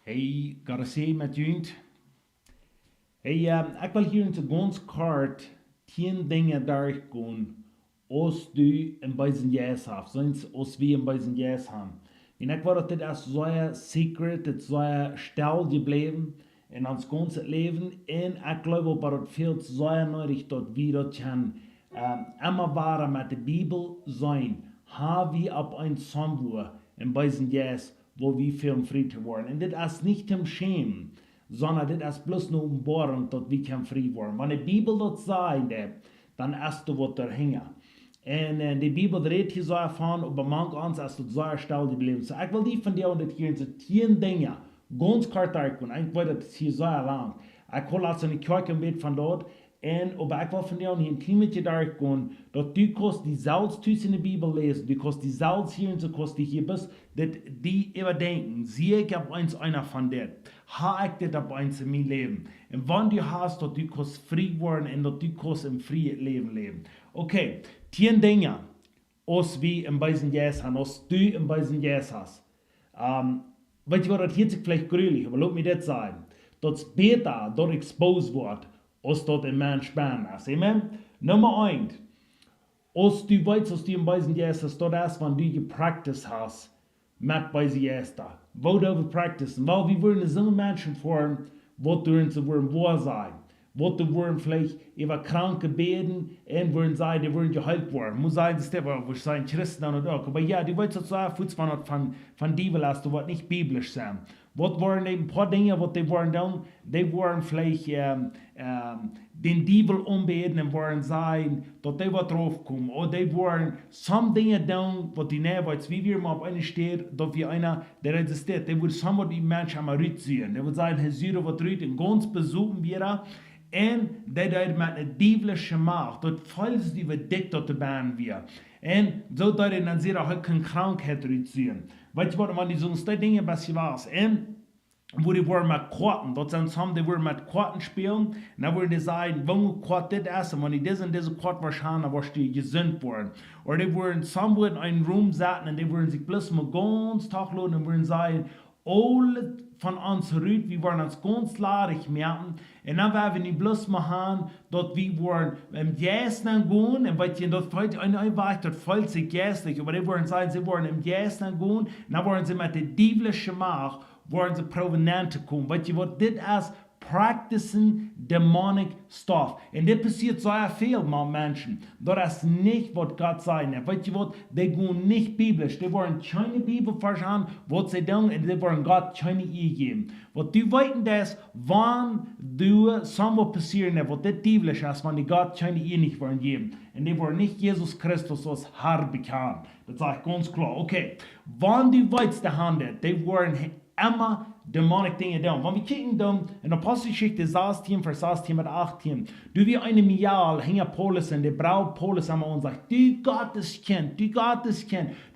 Hey, gotta say, my dude. Hey, ik wil hier in de gans kort 10 dingen doorgaan als du een beetje jas hebt, zoals als we een beetje jas hebben. En ik wil dat dit als zo'n secret, het zo'n stil gebleven in ons ganze leven. En ik geloof ook dat het veel zo'n nodig dat we dat gaan immer waren met de Bibel zijn. Haben wir op een somewhere een beetje jas, wo wir veel vrij worden. En dit is niet om shame, sondern das ist bloß nur Umbohrung, dass wir kann frei werden. Wenn die Bibel das sagt, dann ist du was dahinter. Und die Bibel redet hier so davon, aber manch uns ist das so erstellt geblieben. So, ich will die von dir und das hier in so 10 Dinge ganz kort durchgehen. Ich will das hier so lang. Ich will also eine Kirche mit von dort. Aber ich will von dir und hier ein klein bisschen durchgehen, dass du kannst die Salz in der Bibel lesen, du kannst die Salz hier und so kannst du hier bist, dass die überdenken, sehe ich ab eins einer von dir. Ha ich das ab eins in mein Leben. Und wenn du hast, dass du kannst frei werden und dass du kannst im freien Leben leben. Okay, 10 Dinge, als wir im Beisen Jes haben, als du im Beisen Jes hast. Weißt du, was das hier sich vielleicht grülich, aber lass mich das sagen, dass später dort exposed wird, als dort ein Mensch bin ist. Amen? Nummer 1. Als du weißt, dass du im Beisen Jes hast, dort ist, wenn du gepracticed hast, met Beisen Jes da. Wo du practicen, weil wir wollen so Menschen formen, wo du in so wahr sein. Wo du wollen vielleicht über Kranke beten und wollen sagen, die wollen geheilt werden. Muss sein, das ist der, wo ich sagen, Christen und auch. Aber ja, die wollen so von Bibel hast, du wird nicht biblisch sein. Was waren ein paar Dinge, was die wollen tun? Die wollen vielleicht den Teufel umbeten und wollen sagen, dass die was draufkommen. Oder die wollen some Dinge tun, was die nicht weiß, wie wir mal auf einer steht, dass wir einer, der existiert, die will somewhat die Menschen einmal rütziehen. Der will sagen, Herr Syrer, was rüt, und ganz besuchen wir. En dat met een dievelijke macht, dat volgens die we dik tot de baan weer. En zo dat je dan zeer ook geen krankheid reduceren. Weet je wat, man, die zo'n stel dingen best was. En wo die worden met kwarten, dat zijn soms die worden met kwarten spelen. En dan worden die zeggen, wanneer kwart dit is, en wanneer deze en deze kwart waarschijnlijk, dan wordt die gezond worden. Of die worden soms in een room zetten en die worden zich plus maar ganz dag lopen en worden zeggen, alle von uns rüt, wir wollen uns ganz ladig merken. Und dann werden wir nicht bloß machen, dass wir wollen im Jästen gehen, und weil das heute ein Weich, das voll sich jästlich, aber die wollen sagen, sie wollen im Jästen gehen, und dann wollen sie mit der dieblichen Macht, wollen sie Provenante kommen. Weil was das ist, practicing demonic stuff. Und das passiert so viel mit Menschen. Das ist nicht, was Gott sagt. Weißt du was? Die gehen nicht biblisch. Die wollen keine Bibel verstehen, was sie tun, und die wollen Gott keine Idee geben. Was du weißt, dass, wenn du sowas passieren, was das biblisch ist, wenn die Gott keine Idee nicht wollen geben. Und die wollen nicht Jesus Christus als Herr bekennen. Das sage ich ganz klar. Okay. Wenn du weißt, die wollen immer demonic dingen doen. Want we kijken dan in de Apostelgeschichte 16, vers 16 met 18. Du wie eine Mial hängen Paulus in der Braut Paulus an und sagt, du Gotteskind,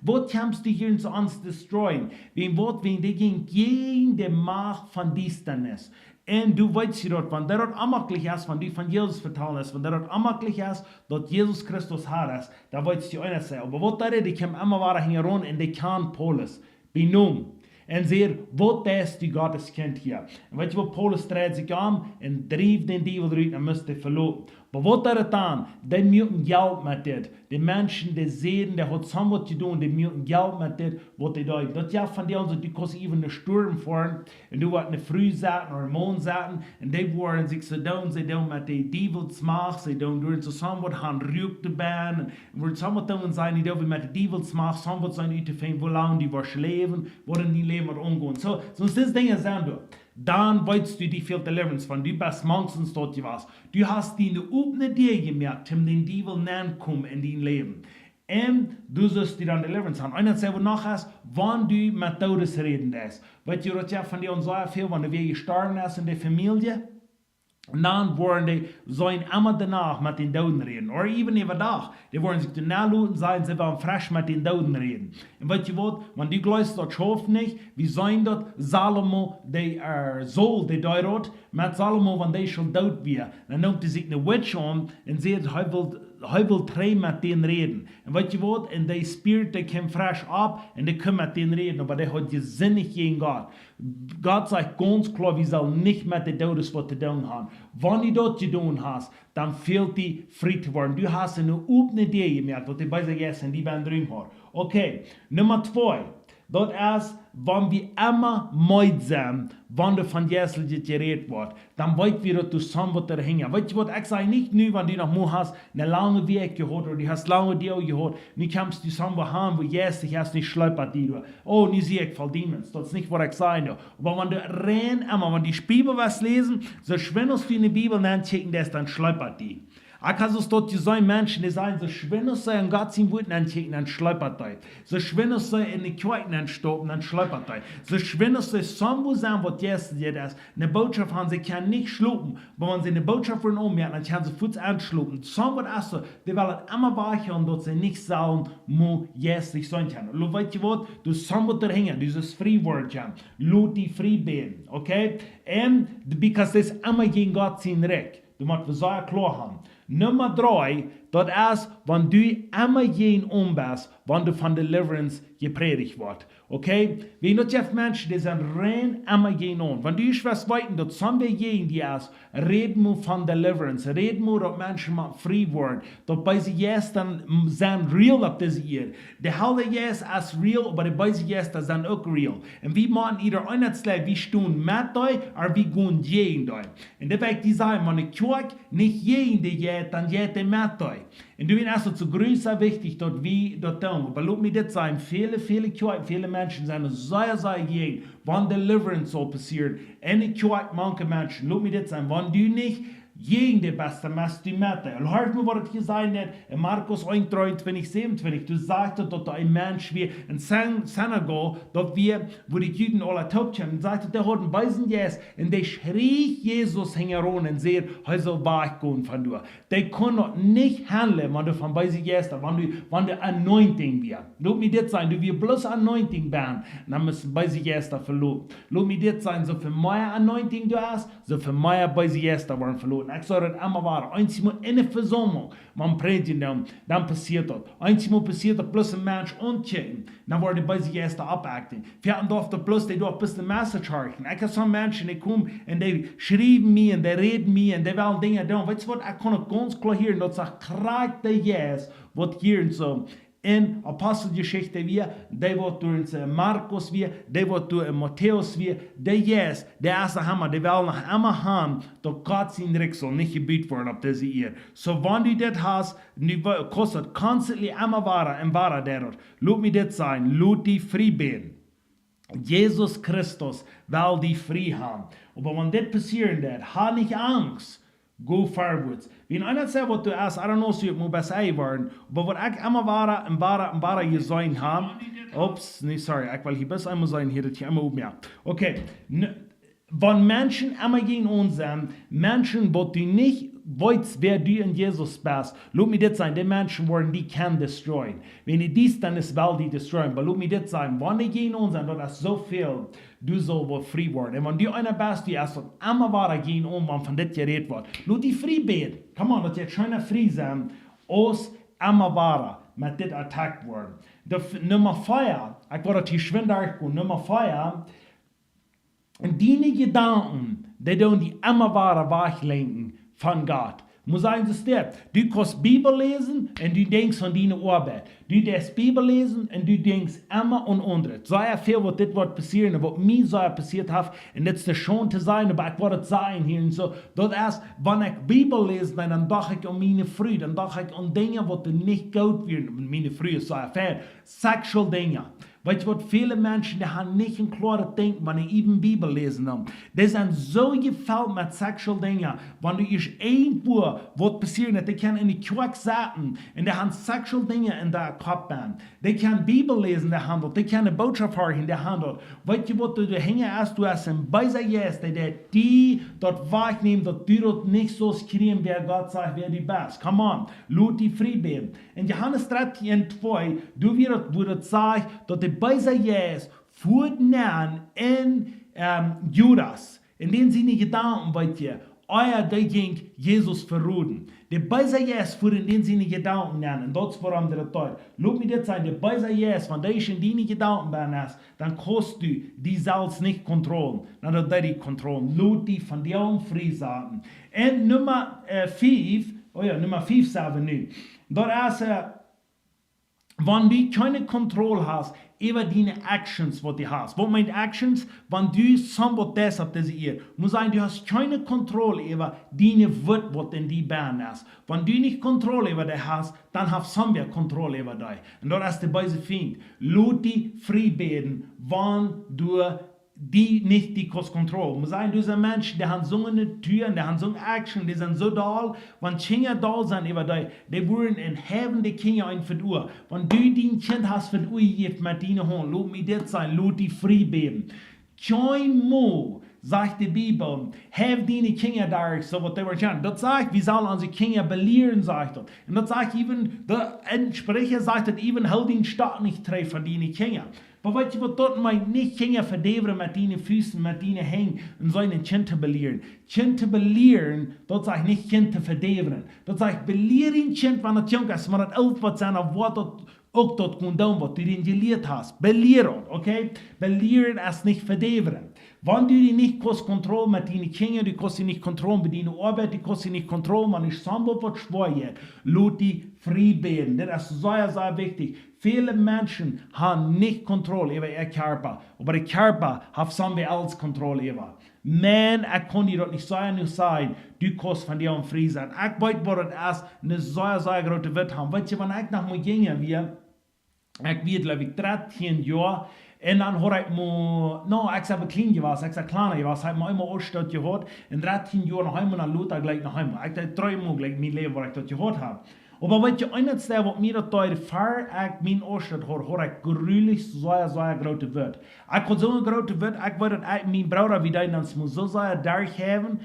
was kannst du hier zu uns destroyen? Wenn die gegen die Macht von Distanz. Und du weißt dort, wenn der dort amaglich ist, wenn du von Jesus vertrauen ist, wenn der dort amaglich ist, dass Jesus Christus Herr ist, da weißt du einer sagen. Aber was da die kommen immer weiter hängen rum und die kann Paulus. Benom. En zeer, wat is die Gotteskind hier? En weet je wat, Paulus dreht sich an en drijft den Dievel eruit en moest hij verlopen. Maar wat er dan? Die moeten geld met dit. Die mensen die sehen, die hat so was zu tun, die müssen Geld mit dit, was die da. Das ja von denen, die kannst even einen Sturm fahren, und du hast eine Frühsaat oder eine Mondsaat, und die wollen sich so tun, sie tun mit den Dievelsmach, sie tun so was han rügt die Bahn, und wollen so was tun sein, die tun mit den Dievelsmach, so was sein, die finden, wo lange die was leben, wo dann die Leben umgehen. So diese Dinge sind da. Dann weißt du die viel Deliverance von, du bist manchmal dort was. Du hast die eine Idee gemerkt, um den Teufel näher kommen in dein Leben. Und du sollst dir dann Deliverance haben. Einer sagt, wonach hast, wann du mit Todes reden lässt. Weißt du, das ja von dir und so viel, wenn du gestorben hast in der Familie? Und dann wollen die sollen immer danach mit den Toten reden. Oder even überdag. Die wollen sich danach lassen sein, sie wollen frisch mit den Toten reden. Und weißt du was? Wenn die Leute das schaffen nicht, wie sollen dort Salomo, der Sohn, der dort, mit Salomo, wenn der schon tot wird, dann nimmt er sich eine Witch an und sagt, er will will drehen mit denen reden. Und weißt du was? Und der Spirit, der kommt frisch ab und der kann mit denen reden, aber der hat gesinnig gegen Gott. Gott sagt ganz klar, wir sollen nicht mit den Todes was zu tun haben. Wenn du das getan hast, dann fehlt die frei zu werden. Du hast eine offene Idee gemerkt, was die bei sich jetzt in die Band drin hat. Okay, Nummer 2. Dat is, wanneer we immer mooi zijn, wanneer van Jesus geredet wordt, dan weten we dat du samen wat er hingen. Weet je wat, ik zei niet nu, wanneer du nog moe hast, een lange weg gehad, oder du hast lange deel gehad, nu kommst du samen gaan, wo Jesus dich hast nicht schleppert die du. Oh, nu zie ik voll Demons, das ist nicht, was ich sage. Aber wenn du rein immer, wenn die Bibel was lesen, so schwindest du in die Bibel, dann checken das, dann schleppert die. Ik had dus tot je zijn mensen die zijn, ze schwinnen ze en God zijn woorden aankijken en sluipert hij. Ze schwinnen ze in de kwijten en stoppen en sluipert hij. Ze schwinnen ze samen zijn wat Jezus dit is. Eine Botschaft haben, sie können nicht schlupen. Aber wenn sie eine Botschaft von ummerken, dann können sie Fuß anschlupen. Samen wat is die willen immer weichen, dat ze niet sollen, mo Jesus sein können. Lo weet je wat, du samen wat er hingen, dieses Free-Word haben. Lot die free beten, okay? And because das immer gegen Gott sein Recht. Du musst wir sehr klar haben. Nummer 3, dat is, wenn du immer jeden bist, wenn du von Deliverance gepredigt wird. Okay? Wie not jeff Menschen, die sind rein immer jeden Wenn du was weiten, dat sind wir jeden, die ist, reden wir von Deliverance, reden wir, dass Menschen mal free werden, dass bei sie jetzt dann sind real auf diese Erde. Der halbe jetzt ist real, aber die bei sie jetzt sind auch real. Und wie machen jeder Einheitsleib, wie stehen mit euch, oder wie gehen jeden euch. Und da wird die sagen, wenn ich Kirche nicht jeden, die geht, dann geht der mit euch. Und du bist also zu größer wichtig, dass wir das tun. Aber lass mich das sagen, viele Kirchen, viele Menschen sind sehr jeden, wenn Deliverance so passiert. Eine Kirche, manche Menschen, lass mich das sagen, wenn du nicht gegen die Beste machst du mit. Und hört mir, was hier gesagt hat, in Markus 1, 23, 27, du sagst, dass da ein Mensch wie in Senegal, dort wir, wo die Juden alle tot haben, sagte, der hat einen Weisen Jesus, und der schrie Jesus heran und sagt, er soll weggehen von dir. Der kann noch nicht handeln, wenn du von Weisen Jesus, wenn du Anointing wirst. Lass mich das sagen, du wirst bloß Anointing werden, dann müssen Weisen Jesus verloren. Lass mich das sagen, so viel mehr Anointing du hast, so viel mehr Weisen Jesus werden verloren. Ik zou dat allemaal waar. Einmal in de verzomming, man predigen dan passiert dat. Einmal passiert dat plus een mens ontchecken. Dan worden bij zich eerst abacten. Vierten dorf dat plus, die dorf bis de message harken. Ik heb zo'n mensen die komen en die schrijven me en die reden me en die willen dingen doen. Weet je wat, ik kan het ganz klar hier, dat zegt, krijgt de yes, wat hier en zo. In Apostelgeschichte wir, der wird durch Markus wir, der wird durch Matthäus wir, der yes, der erste Hammer, der will noch immer haben, dass Gott sein Recht soll nicht gebiet werden auf diese Erde. So wenn du das hast, du kostet constantly immer wahrer und wahrer der. Lass mich das sein, lass die frei beten. Jesus Christus will die frei haben. Aber wenn das passieren wird, hab nicht Angst. Go forwards. Wenn einer sagt, was du hast, I don't know, so ich muss besser werden, aber was ich immer wahrer gesehen habe, ups, nee, sorry, ich will hier besser einmal sein, hier, das hier immer oben, ja. Okay, wenn Menschen immer gegen uns sind, Menschen, die du nicht weißt, wer du in Jesus bist, lass mich das sagen, die Menschen wollen, die kann destroyen. Wenn die dies, dann ist weil die destroyen. Aber lass mich das sagen, wenn die gegen uns sind, das ist so viel, du sollst wohl frei werden. Und wenn du einer bist, die erst immer wahrer gehen wenn von das geredet wird, lass die frei beten. Come on, das jetzt schöner frei sein, aus immer wahrer mit das attackt worden. Nummer 4, ich wollte das hier schwindig gehen, Nummer 4, und die Gedanken, die immer wahrer weglenken von Gott. Muss sagen, das ist das. Du kannst Bibel lesen und du denkst an deine Arbeit. Du darfst Bibel lesen und du denkst immer an andere. Sehr viel, was das wird passieren, was mir so passiert hat, und das ist schon zu sein, aber ich wollte es sagen hier und so. Das ist, wenn ich Bibel lese, dann dachte ich an meine Frühe, dann dachte ich an Dinge, die nicht gut werden. Meine Frühe ist so fair. Sexual Dinge. Weißt du, was viele Menschen, die haben nicht ein klares Denken, wenn sie eben Bibel lesen haben. Die sind so gefällt mit sexual Dingen. Wenn du erst ein Buch, was passiert, die können in die Kirche sitzen und die haben sexual Dinge in der Kopf. Die können Bibel lesen in der Hand, die können eine Botschaft hören in der Hand. Weißt du, was du hängen hast, du hast ein Beiser Yes, die dort wahrnehmen, dass du dort nicht so skrien, wer Gott sagt, wer du bist. Come on, laut die frei beten. In Johannes 13, 2, du wirst sagen, dass die Beiser Yes fuhren in Judas, in den sie nicht Gedanken bei dir, euer ging Jesus verroden. De beizer jes voor in den zine gedanken nennen, dat is waarom dat teugt. Loop mir dit sein, de beizer jes, wenn du in die gedanken ben hast, dann kannst du die selbst nicht kontrollen. Na, dat die kontrollen. Loot die von dir frei sagen. En Nummer 5, Nummer 5 sagen wir nu. Dat is, wenn du keine Kontrolle hast über deine Actions, was du hast. Was meint Actions? Wenn du somebody das auf diese Ehe, muss sagen, du hast keine Kontrolle über deine Wort, was in die Band ist. Wenn du nicht Kontrolle über dich hast, dann hat somebody Kontrolle über dich. Und das ist der beise Feind. Lass dich frei beten, wenn du die nicht die Kontrolle. Man sagt, diese Menschen, die haben so eine Tür, die haben so eine Action, die sind so da, wenn Kinder da sind über die wollen in Heaven die Kinder ein für die Uhr. Wenn du dein Kind hast für die Uhr gegeben mit deinen Hand, lass mich das sein, lass die frei beten. Kein Mal, sagt die Bibel, have deine Kinder da, so was die waren. Das sagt, wir sollen unsere Kinder belehren, sagt das. Und das sagt even, der Sprecher sagt, dass even halt den Staat nicht treffen, deine Kinder. Aber weißt du, was dort meint? Nicht Kinder verdeveren mit deinen Füßen, mit deinen Hängen und so ein Kind zu belehren. Kind zu belehren, das sagt nicht Kind zu verdeveren. Das sagt, belehren Kind, wenn es jung ist, man hat 11% auf was auch dort kommt, was du den gelehrt hast. Belehren, okay? Belehren ist nicht verdeveren. Wenn du die nicht Kontrolle mit deinen Kindern, du kannst nicht Kontrolle mit deiner Arbeit, du kannst nicht Kontrolle, wenn ich zusammen was schwer wird, lass die frei beten. Das ist sehr, sehr wichtig. Viele Menschen haben nicht Kontrolle über ihr Körper, aber der Körper hat somebody else Kontrolle über. Man, ich kann dir das nicht sagen, du kannst von dir frei sein. Ich weiß, was das ist, eine sehr, sehr große Welt haben. Weißt du, wenn ich nach mir ginge, ich werde, glaube ich, 13 Jahre, und dann habe ich mir, ich habe klein gewesen, ich habe kleiner gewesen, ich habe mir immer Ausstatt gehört, in 13 Jahren nach Hause, dann Luther gleich nach Hause. Ich habe 3 Mal gleich mein Leben, was ich dort gehört habe. Aber weißt du, eines der, was mir das teuer, fahr ich mein Ausstatt habe, habe ich gründlich sehr, sehr große Wort. Ich habe so eine große Wort, ich würde mein Bruder wieder in das muss so sehr durchhaben,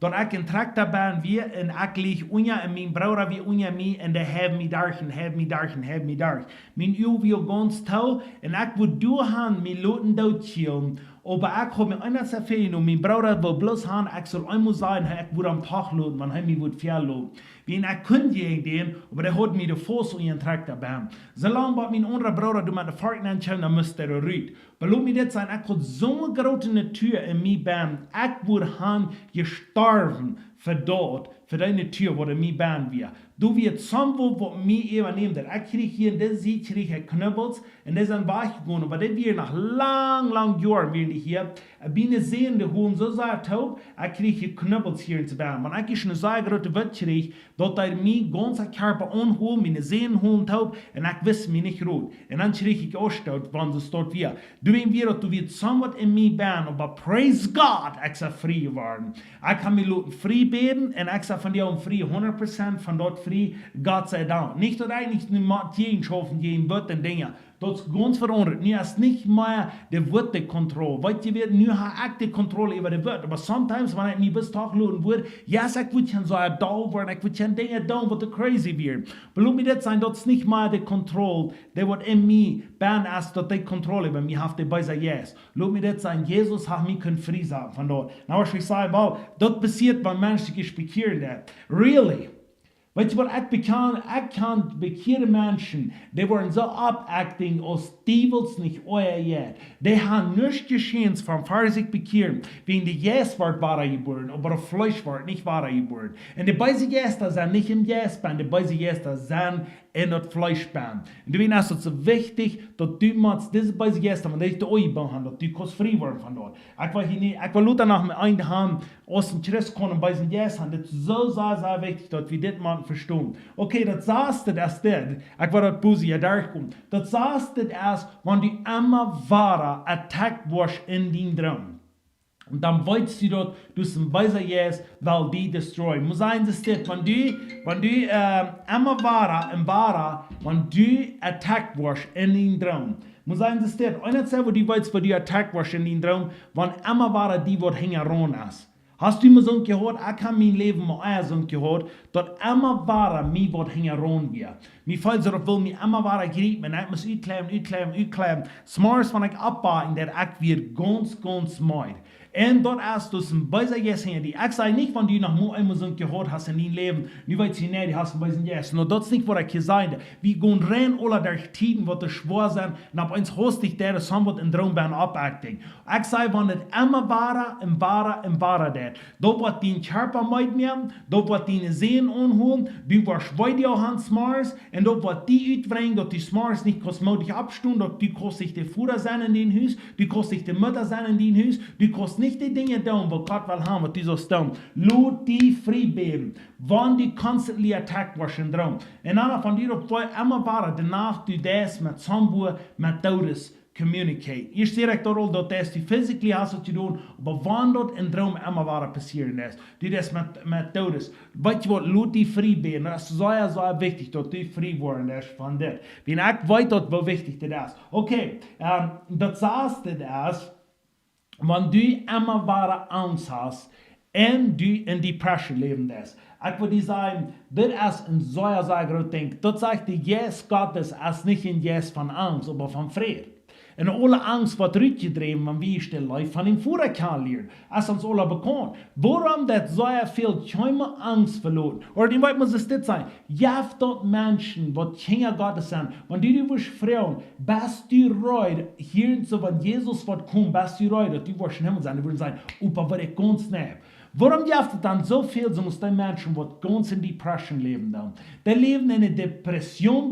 dass ich in Traktor bin, wie, und ich liege unter, und mein Bruder wie unter mir, und der have mich durch, und have mich durch, und have mich durch. Mein Uhr will ganz toll, und ich würde durchhaben, mein Loten dort chillen, aber ich habe mir eines erfahren, und mein Bruder will bloß haben, ich soll einmal sagen, ich würde am Tag loten, wenn er mich viel loten. Wie ich könnte gegen den, aber der hat mir den Fuß in den Traktor bekommen. Solange bei mein anderer Bruder, du mit der Fahrt anschauen, dann müsste er rühren. Aber lass mich das sagen, ich habe so eine große Natur in mir bekommen, ich würde haben gestorben für dort, für deine Tür, wo der mir bekommen wird. Du wirst somwo, wo mir übernehmen, ich kriege hier in der Sicht, kriege ich Knüppels, und das sind weichgegangen, aber das wird nach lang Jahren, während ich hier, ich bin eine sehende Hund, so sehr taub, ich kriege hier Knüppels hier in zu bekommen. Wenn ich eine sehr große Welt kriege, dort er mir ganzer Körper anholen, meine sehende Hund taub, und ich weiß mich nicht rot. Und dann kriege ich ausstaut, wenn es dort wird. Du wirst somewhat in mir bekommen, aber praise God, ich sei frei geworden. Ich kann mich frei beten, und ich sei von dir frei, 100% von dort frei, Gott sei Dank. Nicht, dass ich nicht jeden schaffen, jeden Wort und Dinge. Das ist ganz verandert. Nu ist nicht mehr die Wortkontrolle. Weißt du, nu habe ich die Kontrolle über die Wörter. Aber sometimes, wenn ich mich bis Tag laden würde, yes, ich würde schon so da werden, ich würde schon Dinge tun, was crazy wird. Aber lass mich das sein, das ist nicht mehr die Kontrolle, die wird in mir, ben ist, dass die Kontrolle über mich hat, die bei sich yes. Lass mich das sein, Jesus hat mich frei sein von dort. Na, was ich sage, wow, das passiert, wenn Menschen gespikieren. Really? Weißt du, was ich kann bekehrte Menschen, die waren so abacting, als Devils nicht euer Jet. Die haben nichts geschehen, vom Pfarrer sich bekehren, wegen die Jes-Wort war geboren, aber das Fleischwort nicht war geboren. Und die beiden Jester sind nicht im Jes-Band, die beiden Jester sind in das Fleischband. Und deswegen ist es so wichtig, dass du mit diesen beiden Jester, wenn die euch haben, dass du kannst frei werden von dort. Ich will Luther nach mir haben, aus dem Christ kommen, bei den Jestern, das ist so sehr, sehr wichtig, dass wir das mal verstehen. Okay, das sagst du erst das, ich will das Busi ja durchkommen, das sagst du erst, wenn du immer wahrer attackt wirst in den Traum. Und dann weißt du dort, du bist ein weiser Jes, weil die destroy. Muss sein, das steht, wenn du immer wahrer, wenn du attackt wirst in den Traum. Muss sein, das steht, einer Zeit, wo du weißt, wo du attackt wirst in den Traum, wenn immer wahrer die wird hängen ran ist. Hast du immer so gehört, ich habe mein Leben mal so gehört, dass immer wahrer mir wird hängen ran wird. Mir fällt so, will mir immer wahrer gerieben, ich muss utklemmen. Smart, wenn ich abbaue, in der ich wird ganz meid. En dort erst du ein Beiser Jessen, die ich sage nicht, wenn du nach einmal so gehört hast in deinem Leben, nicht weil sie nicht hast, weil sie Jessen. Nur das ist nicht, was ich hier sage. Wir gehen rein alle durch Tiden, wo das schwer sind, und ab uns hostig der das haben in Draumbahn abacting. Ich sage, wenn es immer wahrer das. Da wird dein Körper mitnehmen, da wird deine Sehen anholen, du wirst weiter an Smars, und da wird die uitbringen, dass die Smars nicht kosmetisch abstehen, dass du kannst nicht der Futter sein in den Haus, du kannst nicht die Mutter sein in den Haus, du kannst nicht die Dinge tun, wo Gott will haben, was du so tun. Lass die frei bleiben, wenn du constantly attacked wirst in Traum. Und einer von dir, immer wahrer, danach du das mit Sambu, mit Todes communicate. Ich sehe direkt dort, dass das die physically hast zu tun, aber wann dort in Traum immer wahrer passieren ist, du das mit Todes. Weißt du was, lass die frei bleiben. Das ist sehr wichtig, dass du frei worden ist von das. Wenn ich weiß, dort, wo wichtig das ist. Okay, das heißt das, wenn du immer wahre Angst hast und du in Depression leben lässt. Ich würde sagen, das ist ein sehr großes Ding. Das sagt die Yes Gottes als nicht ein Yes von Angst, aber von Frieden. Und alle Angst wird rückgedreht, wenn wir still läuft, von dem Führer kennenlernen. Das ist uns alle bekannt. Warum das so viel keine Angst verloren? Oder die wollen es das sein. Ja, dort Menschen, die Kinder Gottes sind, wenn du dich fragen, bist du reut, hier so, wenn Jesus wird kommen, bist du reut, dass du wirst im Himmel sein, die würden sagen, Opa, wird ich ganz nah. Warum darf es dann so viel so muss die Menschen, die ganz in Depression leben, dann? Die leben in einer Depression,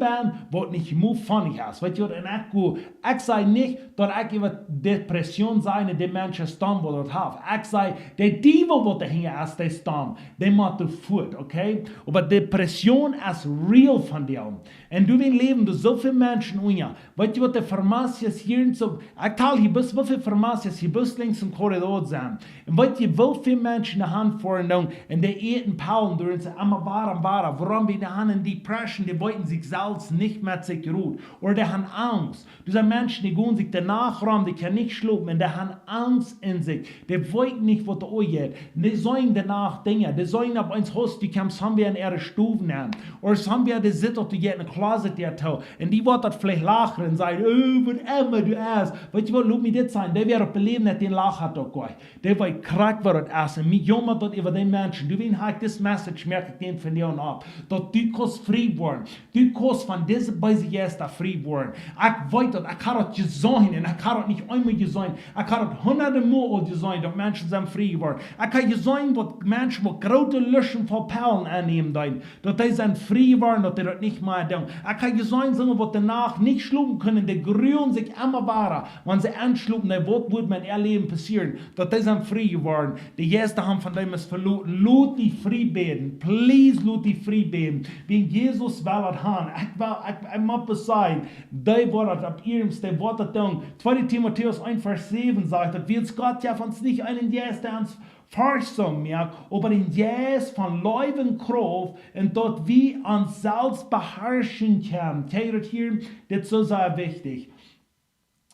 die nicht mehr funny ist. Weißt du, ich sage nicht, dass ich über Depression sein, die Menschen stammen, die das haben. Ich sage, die Diebe, die hier ist, die stammen, die machen fort, okay? Aber Depression ist real von dir. Und du willst leben, du so viele Menschen unja. Weißt du, was die Pharmazies hier in so, ich teile hier bis, wie viele Pharmazies hier bis links im Korridor sind. Und weißt du, wie viele Menschen in der Hand vorne und die eten Paulen durch sie immer wahr. Warum wir die haben in Depression, die wollten sich selbst nicht mehr sich ruhen. Oder die haben Angst. Diese Menschen, die gehen sich danach rum, die können nicht schlafen, und die haben Angst in sich. Die wollen nicht, was da geht. Die sollen danach Dinge, die sollen ab uns Haus, die können haben wir in ihre Stufen haben. Oder haben wir die Sitte, die geht in der Closet, die hat. Und die wird das vielleicht lachen und sagen, oh, whatever du hast. Weißt du was, lass mich das sein. Die wird beleben, dass den Lach hat auch gleich. Die wird krank wird essen. Jammer dat über den Menschen. Du willst halt das Message merke ich den von dir ab. Dass du kannst frei werden. Du kannst von dieser Weise jetzt frei werden. Ich weiß das, ich kann das gesehen und ich kann das nicht einmal gesehen. Ich kann das hunderte Mal gesehen, dass Menschen sind frei werden. Ich kann gesehen, dass Menschen, die große Löschen von Perlen annehmen, dass die sind frei werden, dass die das nicht mehr tun. Ich kann gesehen, dass danach nicht schlucken können, die grühen sich immer weiter. Wenn sie anschlucken, dann wird mein Leben passieren. Dass die sind frei werden. Die ersten haben von dem es verloren. Lass die frei beten. Please, lass die frei beten. Wenn Jesus will das haben. Ich muss sagen, die Worte ab ihrem, die Worte tun. 2. Timotheus 1, Vers 7 sagt, dass wir Gott ja von uns nicht einen Jes, der uns Forschung merkt, aber den Jes von Leuven Kraft und dort wie uns selbst beherrschen kann. Hier, das ist so sehr wichtig.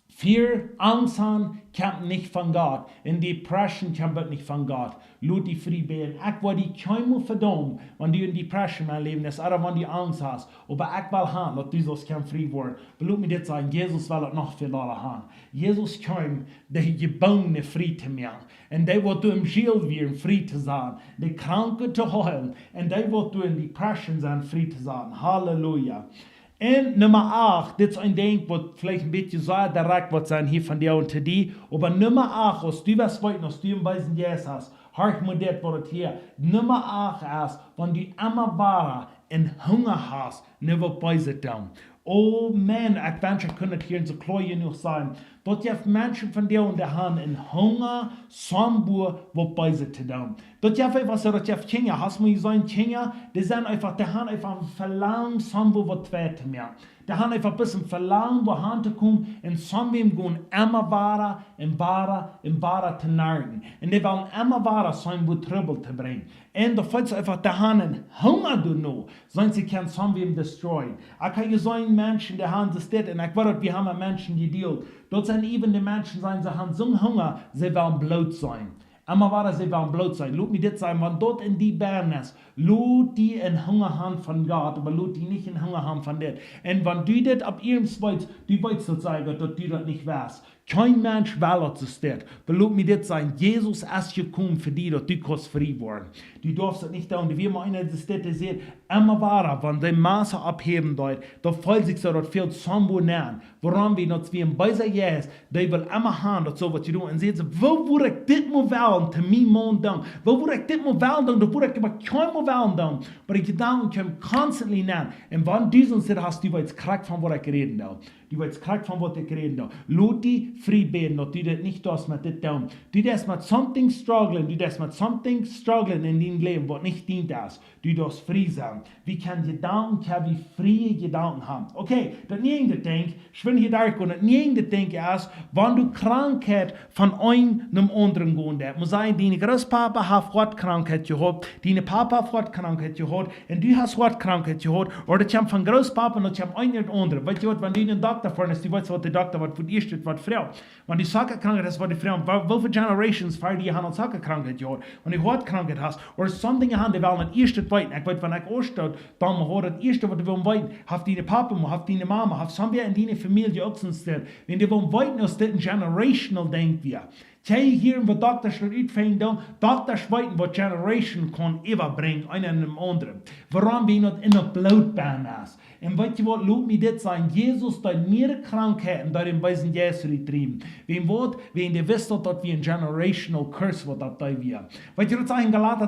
Fear, Angst haben, kommt nicht von Gott. In Depression kommt nicht von Gott. Lass die frei beten. Ich will die keinmal verdammen, wenn du in Depression mein Leben ist, oder wenn du Angst hast. Aber ich will haben, dass du das frei werden. Lass mich das sagen, Jesus will das noch viel haben. Jesus kam, die Gebundene frei zu machen. Und der wird du im Jail werden, frei zu sein. Die Kranken zu heilen. Und der wird du in Depression sein, frei zu sein. Halleluja. Und Nummer 8, das ist ein Ding, was vielleicht ein bisschen sehr direkt wird sein hier von dir und zu dir. Aber Nummer 8, als du was weißt, als du im Weisen Jesus hast, hört mir das Wort hier. Nummer 8 ist, wenn du immer wahrer und Hunger hast, nicht bei sich tun. Oh man, ich wünsche, ich könnte hier in so klein noch sein. Dort gibt Menschen von dir und der haben in Hunger, Sambur, wo bei sich zu tun. Dort gibt etwas, dort gibt Kinder, hast du mir gesagt, Kinder, die sind einfach, die haben einfach ein Verlangen, Sambur, wo zwei zu mehr. Die haben einfach ein bisschen Verlangen, wo han zu kommen, und Sambur gehen immer wahrer, und wahrer zu narren. Und die wollen immer wahrer sein, wo Trouble zu bringen. Und da fällt einfach, die haben einen Hunger, du noch, sonst sie können Sambur destroyen. Ich kann sagen, Menschen, die haben das und ich weiß, wir haben Menschen gedealt. Dort sind eben die Menschen, sie haben so einen Hunger, sie wollen blut sein. Immer war sie wollen blut sein. Lass mich das sagen, wenn dort in die Bären ist, lass die in Hunger haben von Gott, aber lass die nicht in Hunger haben von dir. Und wenn du das ab ihrem Zweig, du weißt sozusagen, dass du das nicht weißt, Kein Mensch will das steht. Belob mir das sein, Jesus ist gekommen für dich, dass du kannst frei werden. Du darfst das nicht da, und wie man in der Städte sieht, immer wahrer, wenn die Maße abheben dort, da fällt sich so, dass viel Sambo nähen. Woran wir noch wie ein Beiser ist, die will immer haben, dass so was du tun. Und sie sagt, wo würde ich das mal wählen, zu mir Mann dann? Wo würde ich das mal wählen, da würde ich aber kein mal wählen dann. Aber die Gedanken kommen constantly nähen. Und wenn du so hast, du weißt, krack von was ich reden da. Du weißt, krack von was ich reden da. Lass dich frei beten, dass du das nicht das mit das tun. Du darfst mit something struggling, in deinem Leben, was nicht dient ist. Du darfst frei sein. Wie kann Gedanken, wie freie Gedanken haben? Okay, das nächste Ding, ich will hier da kommen, das nächste Ding ist, wenn du Krankheit von einem anderen gehst. Muss sein, deine Großpapa hat Hautkrankheit gehabt, deine Papa hat Hautkrankheit gehabt, und du hast Hautkrankheit gehabt, oder du hast von Großpapa und du hast einen oder anderen. Weißt du was, wenn du einen Doktor vornimmst, du weißt, was der Doktor was für dich steht, was Frau. Wenn die Sackerkrankheit hast, was die Frau, wie viele Generations feiern die haben Sackerkrankheit gehabt? Wenn du Hautkrankheit hast, oder something haben, die wollen nicht erst weiten. Ich weiß, wenn ich ausstehe, dann mal das erste, was die wollen weiten, hat deine Papa, hat deine Mama, hat somebody in deine Familie auch sonst. Wenn die wollen weiten, ist das ein generational Ding wir. Zij hier wat Doktor schon uitvinden, Doktor weten wat generation kan überbringen, einen an dem anderen. Warum wir nicht in der Blutbahn ist. Und weißt du was, lass mich das sagen, Jesus hat mehr Krankheiten da im Weisen Jesu getrieben. Wenn ihr wisst, dass wir ein generational curse, was das da wir. Weißt du, das sagt in Galater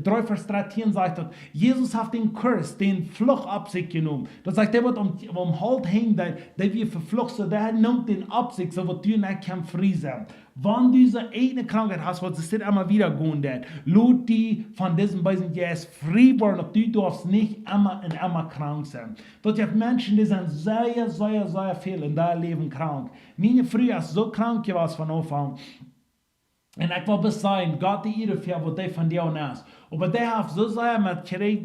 3, Vers 13 sagt, Jesus hat den Curse, den Fluch ab sich genommen. Das sagt, der wird Halt hängen, der wir verflucht sind, der nimmt den ab sich, so wird du nicht kann frei sein. Wenn du diese eine Krankheit hast, was es nicht immer wieder gehen wird, lass die von diesen beiden Jähes frei werden, du darfst nicht immer und immer krank sein. Dort gibt Menschen, die sind sehr, sehr, sehr viel in deinem Leben krank. Meine Früher ist so krank gewesen von Anfang. Und ich will bis sein, Gott die Ehre für, was die von dir ist. Aber der hat so sehr mit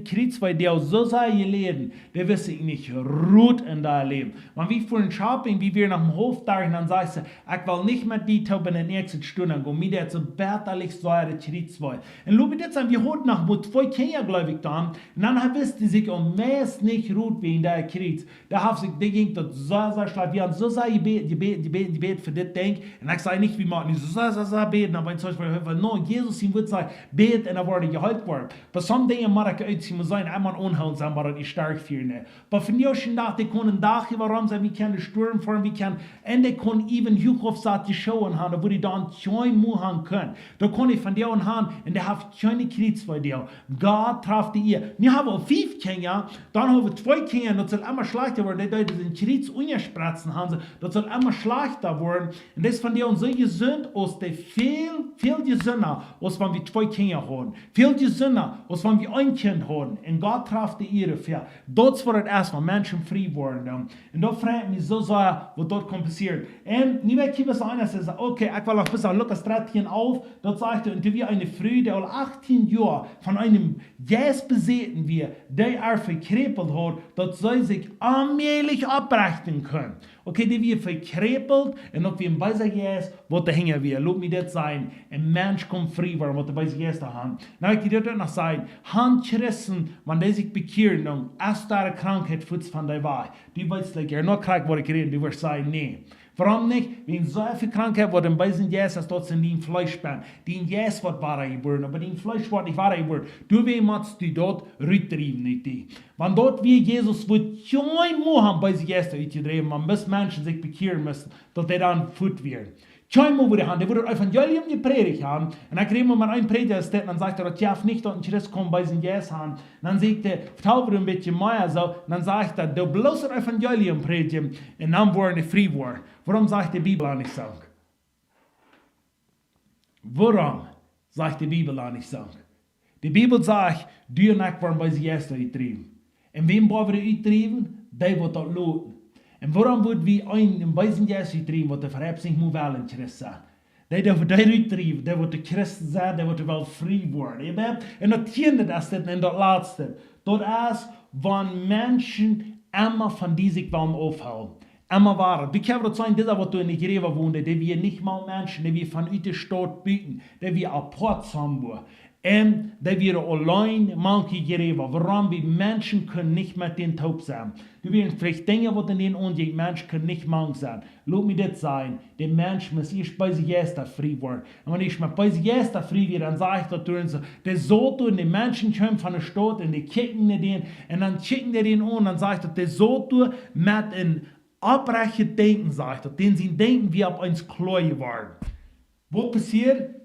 Kreuz bei dir, so sehr geleden, der wissen ich nicht, ruht in dein Leben. Wenn wir vor dem Shopping, wie wir nach dem Hof da dann sagst du, ich will nicht mit dir in der nächsten Stunde gehen, mir der so betterlich so der Kreuz bei. Und schau mir das an, wir heute nach mit 2 Kindern, glaube ich, dann, und dann wisst ihr sich, meist nicht ruht wie in der Kreuz. Da hat sich, der ging dort so sehr schlecht, wir haben so sehr gebet für das Ding, und ich sage nicht, wie man nicht so beten, aber in zum Beispiel, no, Jesus ihm wird sagen, bet und er wurde gehalten. Aber some Dinge mag ich uitzien, muss sein, einmal unheilsam, aber ich stark fühlen. Aber von dir schon da, die können Dach warum sein, wie kann der Sturm fahren, wie kann, und die können even Hochhofsaat die Schauen haben, wo die dann kein Mu haben können. Da kann ich von dir und haben, und der hat keine Kreuz bei dir. Gott traf die ihr. Wir haben 5 Kinder, dann haben wir 2 Kinder, das soll immer schlechter werden, die den Kreuz ungespratzen haben, das soll immer schlechter werden. Und das von dir und so gesund, aus der viel gesünder, als wenn wir 2 Kinder haben. Viel gesünder, als wenn wir ein Kind haben. Und Gott traf die Ehre für. Das war das erste, wenn Menschen frei wurden. Und da fragt mich so sehr, was dort passiert. Und nicht mehr was anderes ist, okay, ich will auch bis auf Lukas 13 auf, dort sagt er, und wie eine Frau, die 18 Jahre von einem Jäs besäten wir, der verkrepelt hat, dass sie sich allmählich abbrechen können. Okay, die wir verkrepelt und ob wir ein weißer Jäs, was da hängen wir. Lass mich das sein, ein Mensch kommt frei, weil was der weiße Jäs da haben. Na, ich dir das noch sagen, Handchrissen, wenn die sich bekehren, dann erst da eine Krankheit futz von der Wahrheit. Die weißt du, noch krank, wo ich rede, die wirst sagen, nee. Warum nicht? Wenn so viel Krankheit wird, dann weißen Jäs, dass dort in den Fleisch bin. Den Jäs wird wahrer geworden, aber den Fleisch wird nicht wahrer geworden. Du machst du dort rüttrieben, nicht die. Wenn dort wie Jesus wird kein Mo haben, bei sich Jäs rüttrieben, man muss Menschen sich bekehren müssen, dass die dann fut werden. Kein Mo würde haben, der würde das Evangelium gepredigt haben. Und dann kriegen wir mal einen Prediger, und dann sagt er, das darf nicht dort ein Christ kommen, bei sich Jäs haben. Und dann sagt er, vertauber ein bisschen mehr so, und dann sagt er, du bloß das Evangelium predigen, und dann wollen die frei werden. Warum sagt die Bibel auch nicht so? Warum sagt die Bibel auch nicht so? Die Bibel sagt, du und ich wollen bei sich Jäs getrieben. Und wem wollen wir getrieben? Der wird dort loten. Und warum wird wie ein im Weisen Jesu getrieben, wo der verhebt sich nur wählen Christ sein? Der wird getrieben, der wird Christ sein, der wird wel frei werden. Und das Tiende das denn in das Letzte. Dort ist, wenn Menschen immer von diesem Baum aufhalten. Immer wahr. Du kannst das sein, dieser, was du in der Gräber wohnst, der wir nicht mal Menschen, der wir von der Stadt bieten, der wir Apports haben. Die wir allein manche gerieben. Warum? Die Menschen können nicht mit den taub sein. Du wirst vielleicht Dinge, die in den umgehen, Menschen können nicht machen sein. Lass mich das sein. Der Mensch muss erst bei sich erst frei werden. Und wenn ich mal bei sich erst frei werde, dann sage ich da so, der sollte und die Menschen kommen von der Stadt und die kicken den und dann schicken die den an, dann sage ich, der sollte mit ein abbrechen denken, sage ich, den sie denken, wie auf uns Kleue waren. Was passiert?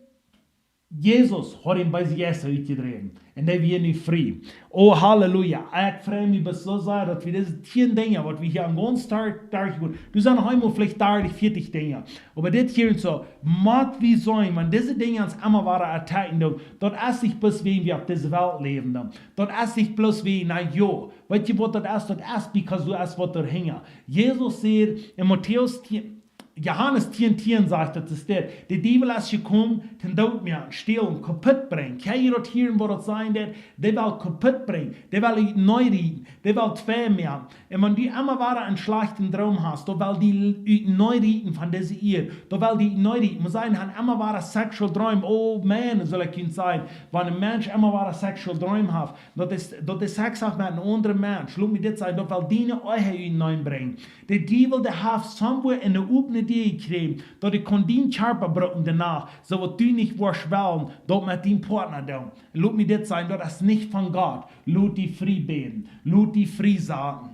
Jesus hat ihn bei sich erst uitgedreven. En dat weer nu frei. Oh, halleluja. Ik freue mich so sehr, dass wir diese 10 Dinge, was wir hier am ganzen Tag tun, du sagst noch einmal vielleicht 30, 40 Dinge. Aber das hier und so, mag wie sein, wenn diese Dinge uns immer weiter attacken, dort ist nicht bloß wie wir auf dieser Welt leben. Dort ist nicht bloß wie, na jo, weißt du, was das ist, because du hast was da hängen. Jesus sagt in Matthäus 10, Johannes 10 sagt, das ist der Teufel ist gekommen, den Tod mir stehlen, kaputt bringen. Kann ihr das hören, wo das sein wird? Der will kaputt bringen, der will neu reden, der will zwei mehr. Und wenn du immer wieder einen schlechten Traum hast, da will die neu reden von dieser Ehe, da will die neu reden. Man sagen, haben immer wieder sexual Träume, oh man, soll ich Ihnen sagen, wenn ein Mensch immer wieder sexual Träume hat, das ist Sex hat mit einem anderen Mensch, lass mich das sagen, da will die euch neu bringen. Der Teufel, der hat somewhere in der Upne die kriegen, dass ich kann den Charper brauchen danach, so was du nicht wirst wollen, dort mit dem Partner da. Lass mich das sagen, das ist nicht von Gott. Lass die frei beten, lass die frei sagen.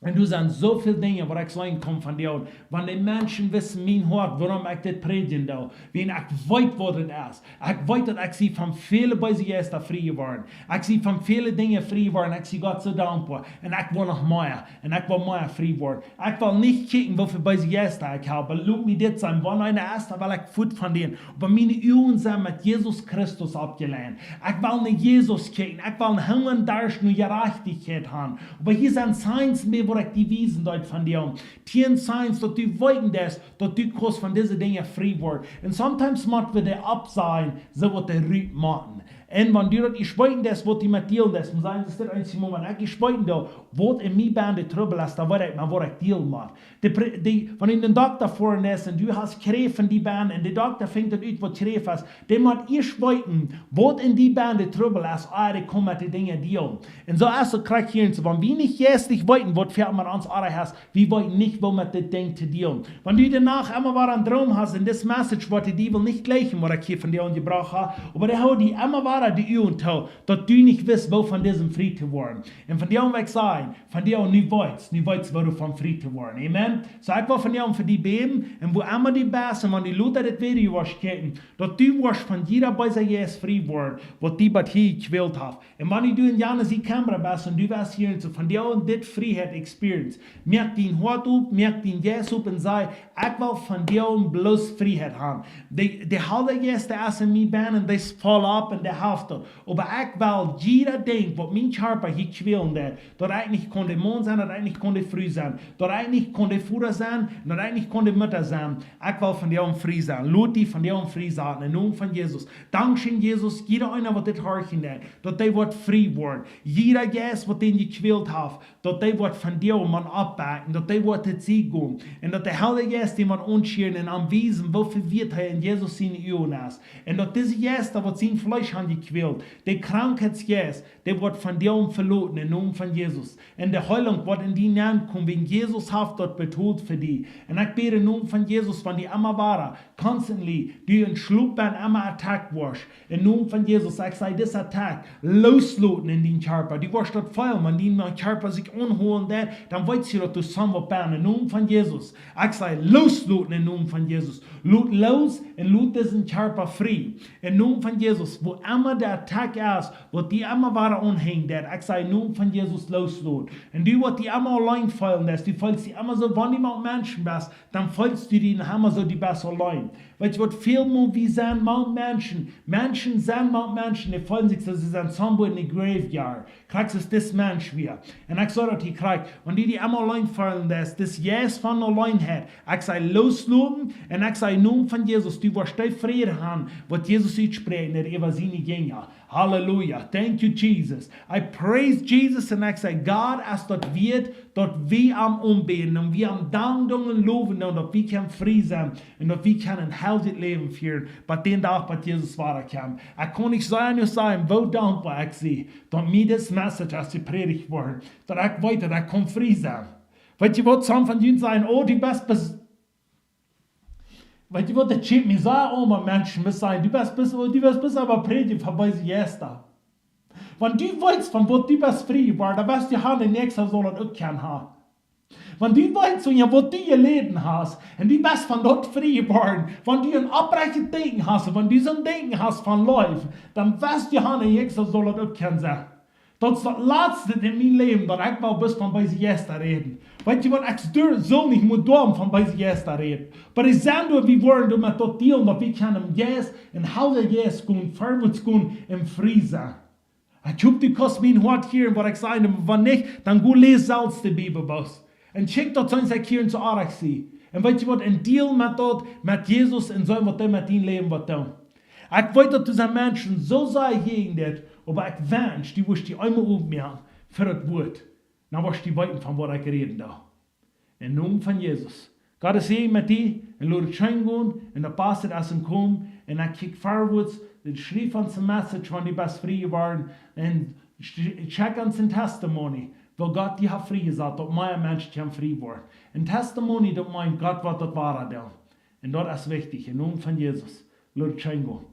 Und du sagst so viele Dinge, wo ich sagen kann von dir. Wenn die Menschen wissen, mein Hort, warum ich das predigen da, wenn ich weiß, was das ist. Ich weiß, dass ich sie von vielen bei sich erst frei geworden. Ich sie von vielen Dingen frei geworden. Ich sie Gott so dankbar. Und ich will noch mehr. Und ich will mehr frei werden. Ich will nicht kicken, wofür bei sich erst ich habe. Lass mich das sagen. Wenn einer ist, will ich Food von denen. Aber meine Augen sind mit Jesus Christus abgelehnt. Ich will nicht Jesus kicken. Ich will nicht hungern, da ich nur Gerechtigkeit haben. Aber hier sind Signs mehr, wo ich die Wiesen dort von dir. 10 Signs, dass du wollen das, dass du kannst von diesen Dingen frei werden. Und sometimes müssen wir das absehen, so was der Rüt machen. Und wenn du das gesprochen hast, was die mit dir das, und sagen, das ist der einzige Moment, ich gesprochen habe, was in mir Band die Trouble ist, da weiß ich mal, was ich deal mache. Wenn ich den Doktor vorne ist und du hast Kräfe in die Band und der Doktor fängt dann aus, was Kräfe ist, dann muss ich sprechen, was in die Band die Trouble ist, die kommen mit den Dingen dealen. Und so ist es krieg hier, wenn wir nicht jetzt nicht wollten, was fährt man ans Andere hast, wir wollten nicht, wo mit den Dingen zu dealen. Wenn du danach immer wieder einen Traum hast, und das Message, was die will nicht gleichen, was ich hier von dir gebraucht habe, aber der hat die immer wieder die Uhren tau, dass du nicht wirst, wo von diesem frei zu werden. Und von dir weg sein, von dir auch nicht weißt, wo du von frei zu werden. Amen. So ich will von dir für die beten, und wo immer die Besten, wenn die Leute das Video kennen, dass du wirst von jeder bei sich jetzt frei werden, was die bei hier gewählt haben. Und wenn du in Janis die Kamera bist, und du wirst hier so von dir und das Freiheit experience, merk den Hort auf, merk den Yes auf und sei, ich will von dir und bloß Freiheit haben. Die halbe Yes, der ist in mir bin, und das fall ab in der Hälfte. Aber ich will jeder denkt, was mein Körper hier quälen wird, dass ich nicht konnte Mann sein, dass ich nicht konnte früh sein, dass ich nicht konnte Vater sein, dass ich nicht konnte Mutter sein. Ich will von dir frei sein. Lass dich von dir frei sein. In Namen von Jesus. Dankeschön, Jesus. Jeder einer, der das horchen wird, dass der wird frei werden. Jeder Geist, was den gequält hat, dass der wird von dir man abbacken, dass der wird das Sieg gehen. Und dass der Heilige Geist, den man unschieren und anwiesen, wofür wird er in Jesus seine Augen ist. Und dass diese Geist, was sein Fleisch haben gequält, der Krankheitsgeist, der wird von dir verloren, im Namen von Jesus. Und der Heilung wird in die Namen kommen, wenn Jesus hat dort betont für die. Und ich bete im Namen von Jesus, wenn die immer waren, constantly, die in Schluppan immer attackt wirst. Im Namen von Jesus, ich sage, das Attack, losloten in den Körper. Die wirst dort fallen, wenn die Körper sich unholen, dann weißt du, dass du zusammenbringen. Im Namen von Jesus. Ich sage, losloten im Namen von Jesus. Lot los und lot diesen Körper frei. Im Namen von Jesus, wo immer der Attack ist, wo die immer waren unhängt, ich sage, im Namen von Jesus loslot. Und du, was die immer allein fallen lässt, du fällst die immer so, wenn du mal Menschen bist, dann fällst du die immer so die besser allein. Weißt du, was viel mehr wie sind mal Menschen. Menschen sind mal Menschen, die fallen sich so, sie sind somewhere in the graveyard. Kriegst es das Mensch wieder. Und ich sage, dass die kriegt, und die immer allein fallen lässt, das Yes von allein hat, ich sage, losloten, und ich sage, im Namen von Jesus, du wirst die Friede haben, was Jesus spricht, nicht über seine gingen. Halleluja. Thank you, Jesus. I praise Jesus and I say, God, als dat wird, dat wir am umbeten und wir am danken und loben und dat wir können frei sein und dat wir können ein heldendes Leben führen, bei den Tag, bei Jesus weiterkommen. Ich kann nicht sagen, wo dankbar ich sehe, dass mir das Message, als gepredigt wurde, dass ich weiter, dass ich kann frei sein. Weißt du, was some von ihnen sagen, oh, du bist weißt du, was der Chip mir sagt, oh, man Menschen müssen sagen, du bist aber predigen vorbei sie Jester. Wenn du weißt, von wo du bist frei war, dann wirst du haben, nächster soll das auch kennen haben. Wenn du weißt, wo du ihr Leben hast, und du bist von dort frei geworden, wenn du ein abbrechen Denken hast, wenn du so ein Denken hast von Läufen, dann wirst du haben, nächster soll das auch kennen sein. Dat is het laatste in mijn leven dat ik wel best van bij ze Jester reden. Weet je wat, ik zo niet moet doen van bij ze Jester reden. Maar ik zeg door wie worden met dat deel dat we kunnen yes en houden yes kunnen, voorwaarts kunnen en vrij zijn. Ik hoop die kost mijn hart hier en wat ik zei, wanneer niet, dan go lees zelfs de Bibelbus. En check dat zo'n ik hier in zo'n aardig zie. En weet je wat, een deel met dat, met Jezus en zo wat hij met die leven wat doen. Ik weet dat deze mensen zo zijn gegen dit, aber ich wünsche, die wirst die einmal aufmerken für das Wort. Dann wirst du weiten von was ich reden da. Im Namen von Jesus. Gott segne mit dir und lass dich schön gehen und der Pastor essen kommen und dann kick vorwärts, den schrieb uns ein Message, wenn die best frei waren und check uns ein Testimony, weil Gott die hat frei gesagt, dass mein Mensch kann frei werden. Ein Testimony, dass mein Gott was das war da. Und das ist wichtig, im Namen von Jesus. Lass dich schön gehen.